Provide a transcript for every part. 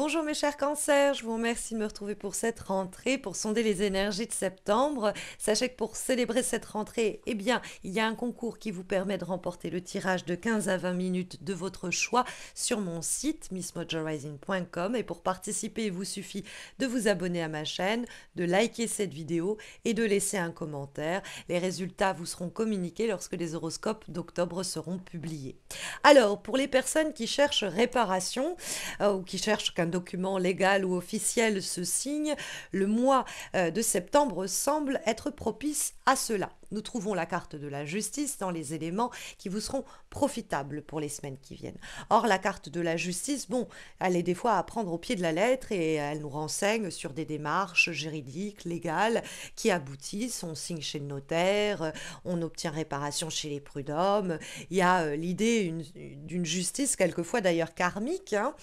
Bonjour mes chers cancers, je vous remercie de me retrouver pour cette rentrée, pour sonder les énergies de septembre. Sachez que pour célébrer cette rentrée, eh bien, il y a un concours qui vous permet de remporter le tirage de 15 à 20 minutes de votre choix sur mon site missmojorising.com. Et pour participer, il vous suffit de vous abonner à ma chaîne, de liker cette vidéo et de laisser un commentaire. Les résultats vous seront communiqués lorsque les horoscopes d'octobre seront publiés. Alors, pour les personnes qui cherchent réparation, ou qui cherchent qu'un document légal ou officiel se signe, le mois de septembre semble être propice à cela. Nous trouvons la carte de la justice dans les éléments qui vous seront profitables pour les semaines qui viennent. Or, la carte de la justice, bon, elle est des fois à prendre au pied de la lettre et elle nous renseigne sur des démarches juridiques, légales, qui aboutissent. On signe chez le notaire, on obtient réparation chez les prud'hommes. Il y a l'idée d'une justice, quelquefois d'ailleurs karmique, hein.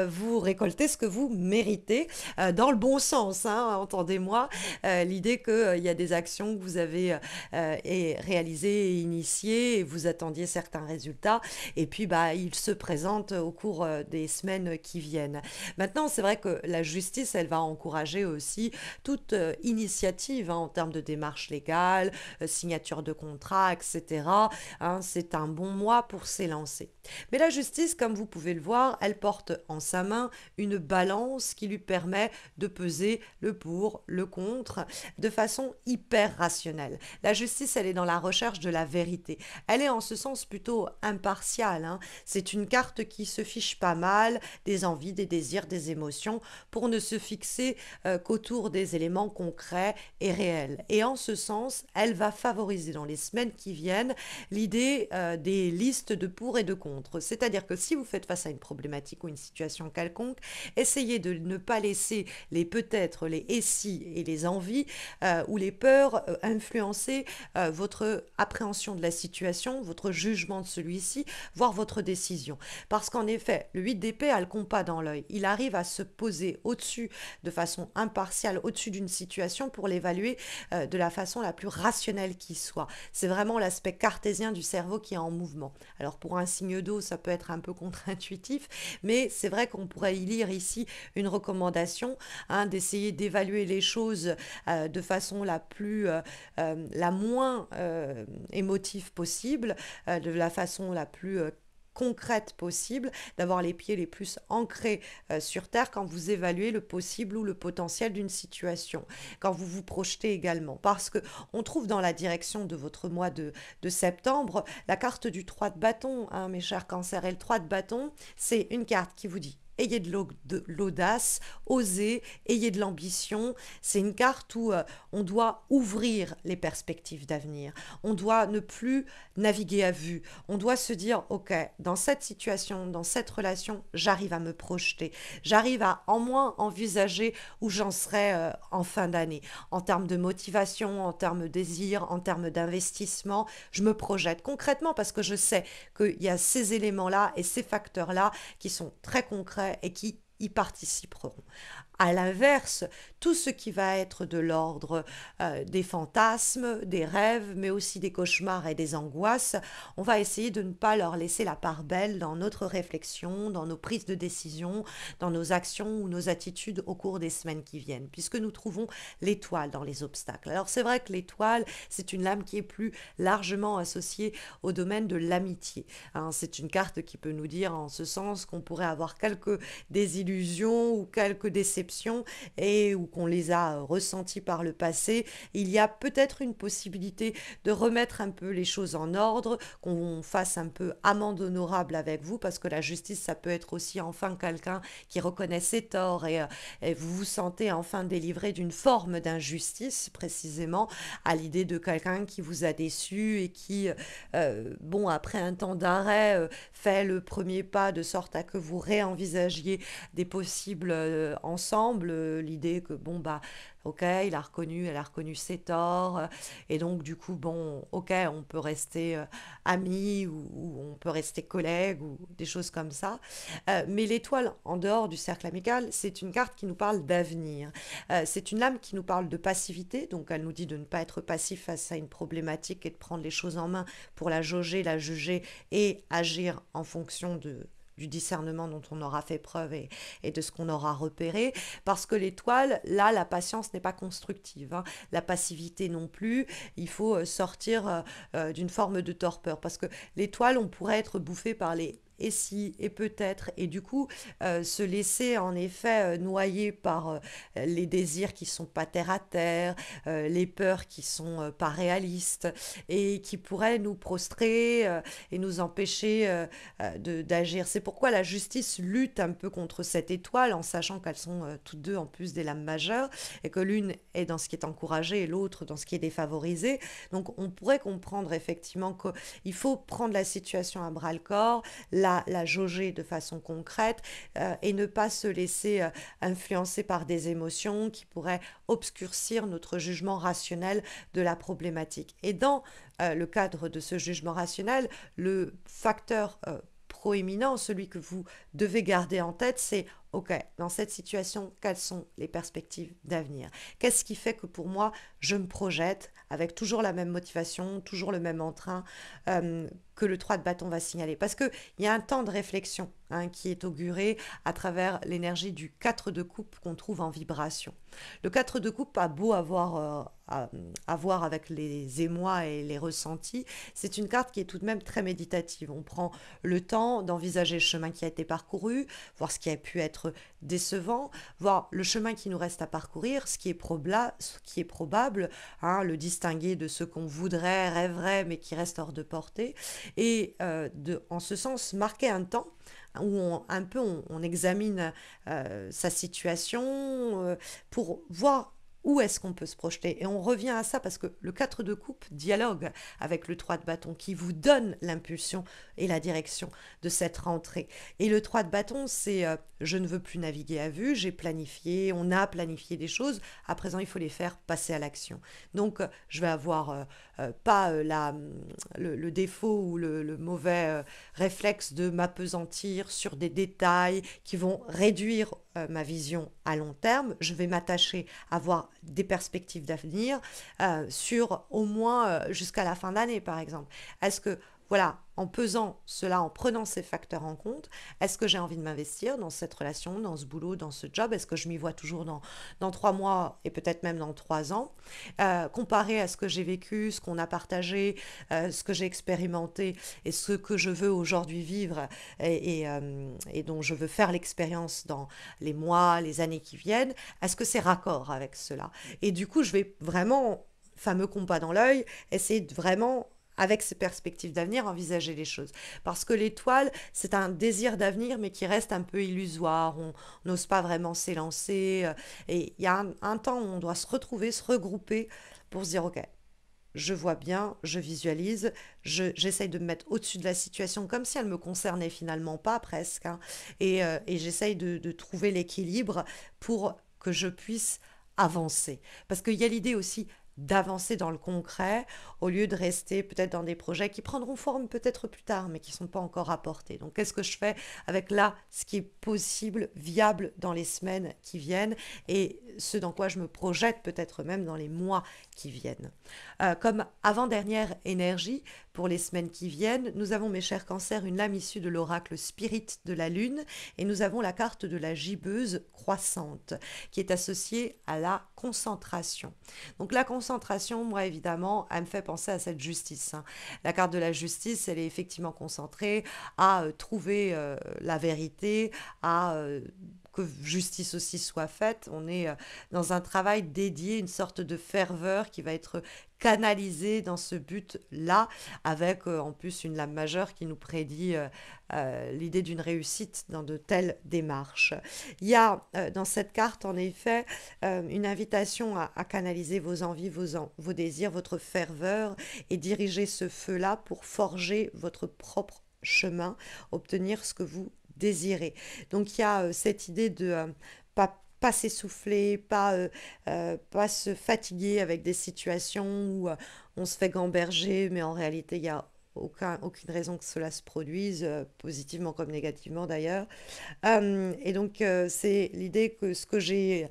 Vous récoltez ce que vous méritez, dans le bon sens, hein, entendez-moi. L'idée qu'il y a des actions que vous avez réalisées et initiées, et vous attendiez certains résultats, et puis ils se présentent au cours des semaines qui viennent. Maintenant, c'est vrai que la justice, elle va encourager aussi toute initiative, hein, en termes de démarches légales, signature de contrats, etc. Hein, c'est un bon mois pour s'élancer. Mais la justice, comme vous pouvez le voir, elle porte en sa main une balance qui lui permet de peser le pour, le contre, de façon hyper rationnelle. La justice, elle est dans la recherche de la vérité. Elle est en ce sens plutôt impartiale, hein. C'est une carte qui se fiche pas mal des envies, des désirs, des émotions, pour ne se fixer qu'autour des éléments concrets et réels. Et en ce sens, elle va favoriser dans les semaines qui viennent l'idée des listes de pour et de contre. C'est-à-dire que si vous faites face à une problématique ou une situation quelconque, essayez de ne pas laisser les peut-être, les et si et les envies ou les peurs influencer votre appréhension de la situation, votre jugement de celui-ci, voire votre décision. Parce qu'en effet, le 8 d'épée a le compas dans l'œil. Il arrive à se poser au-dessus, de façon impartiale, au-dessus d'une situation pour l'évaluer de la façon la plus rationnelle qui soit. C'est vraiment l'aspect cartésien du cerveau qui est en mouvement. Alors pour un signe d'eau, ça peut être un peu contre-intuitif, mais c'est vrai qu'on pourrait y lire ici une recommandation, hein, d'essayer d'évaluer les choses de façon la moins émotive possible, de la façon la plus concrète possible, d'avoir les pieds les plus ancrés sur terre quand vous évaluez le possible ou le potentiel d'une situation, quand vous vous projetez également. Parce que on trouve dans la direction de votre mois de septembre la carte du 3 de bâton, hein, mes chers cancers. Et le 3 de bâton, c'est une carte qui vous dit: ayez de l'audace, osez, ayez de l'ambition. C'est une carte où on doit ouvrir les perspectives d'avenir. On doit ne plus naviguer à vue. On doit se dire, ok, dans cette situation, dans cette relation, j'arrive à me projeter. J'arrive à en moins envisager où j'en serai en fin d'année. En termes de motivation, en termes de désir, en termes d'investissement, je me projette concrètement parce que je sais qu'il y a ces éléments-là et ces facteurs-là qui sont très concrets et qui y participeront. À l'inverse, tout ce qui va être de l'ordre des fantasmes, des rêves, mais aussi des cauchemars et des angoisses, on va essayer de ne pas leur laisser la part belle dans notre réflexion, dans nos prises de décision, dans nos actions ou nos attitudes au cours des semaines qui viennent, puisque nous trouvons l'étoile dans les obstacles. Alors c'est vrai que l'étoile, c'est une lame qui est plus largement associée au domaine de l'amitié, hein. C'est une carte qui peut nous dire en ce sens qu'on pourrait avoir quelques désillusions ou quelques déceptions et ou qu'on les a ressentis par le passé. Il y a peut-être une possibilité de remettre un peu les choses en ordre, qu'on fasse un peu amende honorable avec vous, parce que la justice, ça peut être aussi enfin quelqu'un qui reconnaît ses torts et vous vous sentez enfin délivré d'une forme d'injustice, précisément à l'idée de quelqu'un qui vous a déçu et qui, bon, après un temps d'arrêt, fait le premier pas de sorte à que vous réenvisagiez des possibles ensemble, l'idée que bon ok, elle a reconnu ses torts, et donc du coup bon, ok, on peut rester amis ou on peut rester collègues ou des choses comme ça. Mais l'étoile en dehors du cercle amical, c'est une carte qui nous parle d'avenir. C'est une lame qui nous parle de passivité, donc elle nous dit de ne pas être passif face à une problématique et de prendre les choses en main pour la jauger, la juger et agir en fonction du discernement dont on aura fait preuve et de ce qu'on aura repéré, parce que l'étoile, là, la patience n'est pas constructive, hein. La passivité non plus. Il faut sortir d'une forme de torpeur, parce que l'étoile, on pourrait être bouffé par les et si, et peut-être, et du coup, se laisser en effet noyer par les désirs qui sont pas terre à terre, les peurs qui sont pas réalistes, et qui pourraient nous prostrer et nous empêcher d'agir. C'est pourquoi la justice lutte un peu contre cette étoile, en sachant qu'elles sont toutes deux en plus des lames majeures, et que l'une est dans ce qui est encouragé et l'autre dans ce qui est défavorisé. Donc on pourrait comprendre effectivement qu'il faut prendre la situation à bras le corps, la jauger de façon concrète et ne pas se laisser influencer par des émotions qui pourraient obscurcir notre jugement rationnel de la problématique. Et dans le cadre de ce jugement rationnel, le facteur proéminent, celui que vous devez garder en tête, c'est OK, dans cette situation, quelles sont les perspectives d'avenir? Qu'est-ce qui fait que pour moi, je me projette avec toujours la même motivation, toujours le même entrain que le 3 de bâton va signaler? Parce qu'il y a un temps de réflexion hein, qui est auguré à travers l'énergie du 4 de coupe qu'on trouve en vibration. Le 4 de coupe a beau à voir avec les émois et les ressentis, c'est une carte qui est tout de même très méditative. On prend le temps d'envisager le chemin qui a été parcouru, voir ce qui a pu être décevant, voir le chemin qui nous reste à parcourir, ce qui est probable, hein, le distinguer de ce qu'on voudrait, rêverait, mais qui reste hors de portée, et en ce sens marquer un temps où on examine sa situation pour voir où est-ce qu'on peut se projeter. Et on revient à ça parce que le 4 de coupe dialogue avec le 3 de bâton qui vous donne l'impulsion et la direction de cette rentrée. Et le 3 de bâton, c'est je ne veux plus naviguer à vue, j'ai planifié, on a planifié des choses, à présent il faut les faire passer à l'action. Donc je vais avoir pas le défaut ou le mauvais réflexe de m'apesantir sur des détails qui vont réduire ma vision à long terme. Je vais m'attacher à voir des perspectives d'avenir sur au moins jusqu'à la fin d'année, par exemple. Est-ce que, voilà, en pesant cela, en prenant ces facteurs en compte, est-ce que j'ai envie de m'investir dans cette relation, dans ce boulot, dans ce job? Est-ce que je m'y vois toujours dans 3 mois et peut-être même dans 3 ans? Comparé à ce que j'ai vécu, ce qu'on a partagé, ce que j'ai expérimenté et ce que je veux aujourd'hui vivre et dont je veux faire l'expérience dans les mois, les années qui viennent, est-ce que c'est raccord avec cela? Et du coup, je vais vraiment, fameux compas dans l'œil, essayer de vraiment avec ces perspectives d'avenir, envisager les choses. Parce que l'étoile, c'est un désir d'avenir, mais qui reste un peu illusoire. On n'ose pas vraiment s'élancer. Et il y a un temps où on doit se retrouver, se regrouper pour se dire, OK, je vois bien, je visualise, j'essaye de me mettre au-dessus de la situation comme si elle ne me concernait finalement pas presque. Hein, et j'essaye de trouver l'équilibre pour que je puisse avancer. Parce qu'il y a l'idée aussi d'avancer dans le concret au lieu de rester peut-être dans des projets qui prendront forme peut-être plus tard mais qui ne sont pas encore apportés. Donc qu'est-ce que je fais avec là ce qui est possible, viable dans les semaines qui viennent et ce dans quoi je me projette peut-être même dans les mois qui viennent. Comme avant-dernière énergie pour les semaines qui viennent, nous avons mes chers cancers une lame issue de l'oracle Spirit de la Lune et nous avons la carte de la gibbeuse croissante qui est associée à la concentration. Donc la concentration, moi évidemment, elle me fait penser à cette justice. Hein. La carte de la justice, elle est effectivement concentrée à trouver la vérité, à que justice aussi soit faite. On est dans un travail dédié, une sorte de ferveur qui va être canalisée dans ce but-là, avec en plus une lame majeure qui nous prédit l'idée d'une réussite dans de telles démarches. Il y a dans cette carte, en effet, une invitation à canaliser vos envies, vos désirs, votre ferveur et diriger ce feu-là pour forger votre propre chemin, obtenir ce que vous désirez. Donc il y a cette idée de pas s'essouffler, pas se fatiguer avec des situations où on se fait gamberger, mais en réalité il y a aucune raison que cela se produise, positivement comme négativement d'ailleurs. Et donc c'est l'idée que ce que j'ai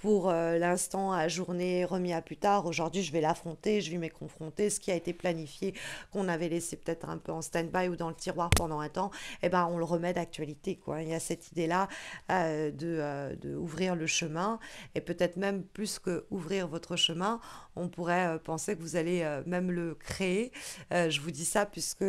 pour l'instant ajourné, remis à plus tard. Aujourd'hui, je vais l'affronter, je vais m'y confronter. Ce qui a été planifié, qu'on avait laissé peut-être un peu en stand-by ou dans le tiroir pendant un temps, eh ben, on le remet d'actualité, quoi. Il y a cette idée-là de ouvrir le chemin et peut-être même plus que ouvrir votre chemin, on pourrait penser que vous allez même le créer. Je vous dis ça puisque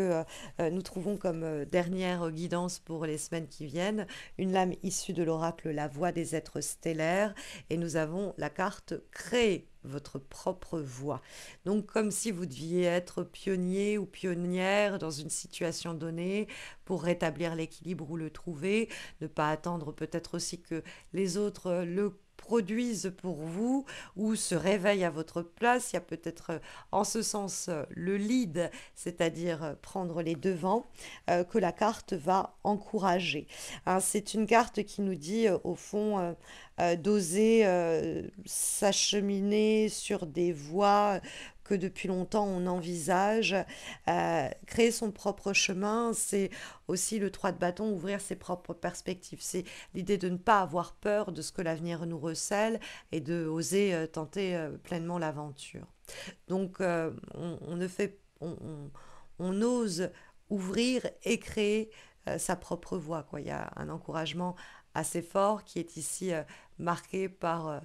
nous trouvons comme dernière guidance pour les semaines qui viennent une lame issue de l'oracle La Voix des êtres stellaires et nous avons la carte Créer votre propre voie. Donc comme si vous deviez être pionnier ou pionnière dans une situation donnée pour rétablir l'équilibre ou le trouver, ne pas attendre peut-être aussi que les autres le produisent pour vous ou se réveillent à votre place. Il y a peut-être en ce sens le lead, c'est-à-dire prendre les devants, que la carte va encourager. Hein, c'est une carte qui nous dit au fond d'oser s'acheminer sur des voies que depuis longtemps on envisage. Créer son propre chemin, c'est aussi le 3 de bâton, ouvrir ses propres perspectives. C'est l'idée de ne pas avoir peur de ce que l'avenir nous recèle et de oser tenter pleinement l'aventure. Donc on ne fait, on ose ouvrir et créer sa propre voie, quoi. Il y a un encouragement assez fort qui est ici marqué par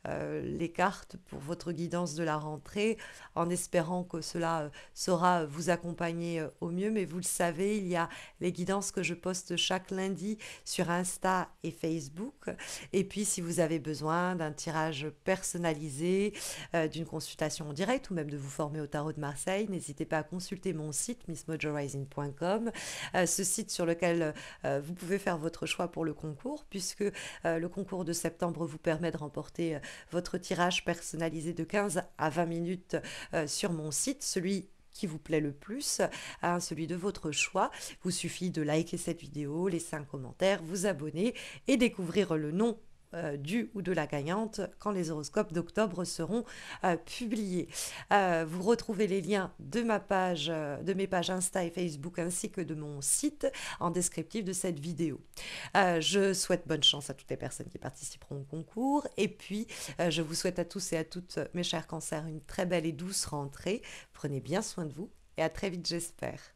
les cartes pour votre guidance de la rentrée, en espérant que cela saura vous accompagner au mieux. Mais vous le savez, il y a les guidances que je poste chaque lundi sur Insta et Facebook. Et puis, si vous avez besoin d'un tirage personnalisé, d'une consultation en direct ou même de vous former au tarot de Marseille, n'hésitez pas à consulter mon site missmojorising.com, ce site sur lequel vous pouvez faire votre choix pour le concours, puisque le concours de septembre vous permet de remporter votre tirage personnalisé de 15 à 20 minutes sur mon site, celui qui vous plaît le plus, hein, celui de votre choix. Vous suffit de liker cette vidéo, laisser un commentaire, vous abonner et découvrir le nom du ou de la gagnante quand les horoscopes d'octobre seront publiés. Vous retrouvez les liens de ma page, de mes pages Insta et Facebook ainsi que de mon site en descriptif de cette vidéo. Je souhaite bonne chance à toutes les personnes qui participeront au concours et puis je vous souhaite à tous et à toutes mes chers cancers une très belle et douce rentrée. Prenez bien soin de vous et à très vite j'espère.